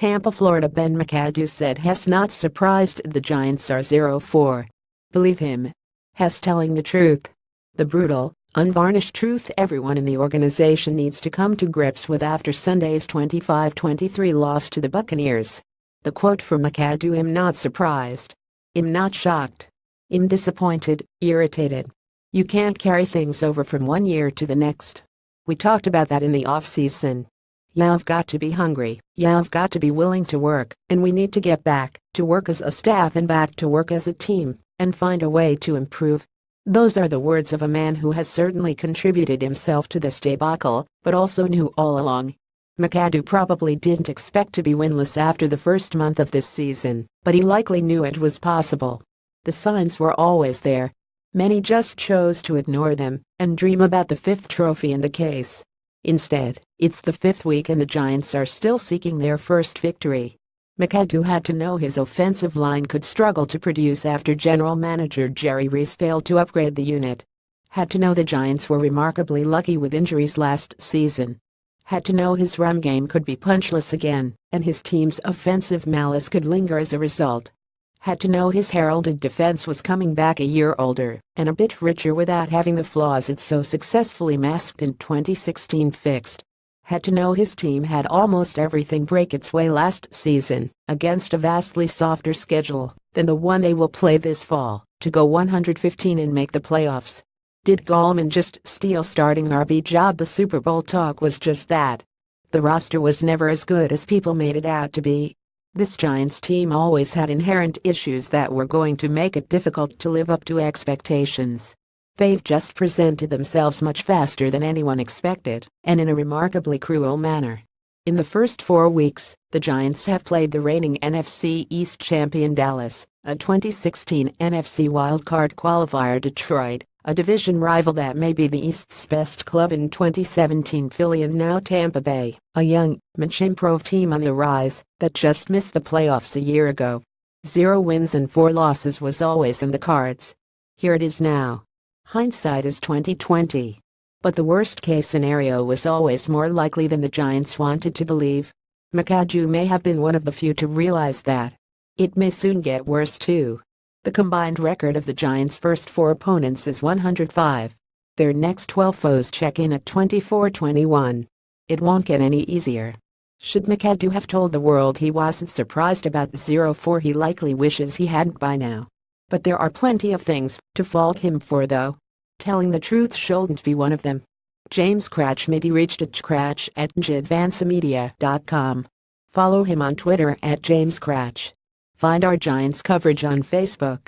Tampa, Florida. Ben McAdoo said Hess not surprised the Giants are 0-4. Believe him. Hess telling the truth. The brutal, unvarnished truth everyone in the organization needs to come to grips with after Sunday's 25-23 loss to the Buccaneers. The quote from McAdoo: "I'm not surprised. I'm not shocked. I'm disappointed, irritated. You can't carry things over from one year to the next. We talked about that in the offseason. You've got to be hungry, you've got to be willing to work, and we need to get back to work as a staff and back to work as a team, and find a way to improve." Those are the words of a man who has certainly contributed himself to this debacle, but also knew all along. McAdoo probably didn't expect to be winless after the first month of this season, but he likely knew it was possible. The signs were always there. Many just chose to ignore them and dream about the fifth trophy in the case. Instead, it's the fifth week and the Giants are still seeking their first victory. McAdoo had to know his offensive line could struggle to produce after general manager Jerry Reese failed to upgrade the unit. Had to know the Giants were remarkably lucky with injuries last season. Had to know his run game could be punchless again, and his team's offensive malice could linger as a result. Had to know his heralded defense was coming back a year older and a bit richer without having the flaws it so successfully masked in 2016 fixed. Had to know his team had almost everything break its way last season against a vastly softer schedule than the one they will play this fall to go 115 and make the playoffs. Did Gallman just steal starting RB job? The Super Bowl talk was just that. The roster was never as good as people made it out to be. This Giants team always had inherent issues that were going to make it difficult to live up to expectations. They've just presented themselves much faster than anyone expected, and in a remarkably cruel manner. In the first 4 weeks, the Giants have played the reigning NFC East champion Dallas, a 2016 NFC wildcard qualifier Detroit, a division rival that may be the East's best club in 2017 Philly, and now Tampa Bay, a young, much-improved team on the rise that just missed the playoffs a year ago. 0 wins and 4 losses was always in the cards. Here it is now. Hindsight is 20/20. But the worst-case scenario was always more likely than the Giants wanted to believe. McAdoo may have been one of the few to realize that. It may soon get worse too. The combined record of the Giants' first 4 opponents is 105. Their next 12 foes check in at 24-21. It won't get any easier. Should McAdoo have told the world he wasn't surprised about the 0-4? He likely wishes he hadn't by now. But there are plenty of things to fault him for, though. Telling the truth shouldn't be one of them. James Cratch may be reached at cratch@advancemedia.com. Follow him on Twitter @JamesCratch. Find our Giants coverage on Facebook.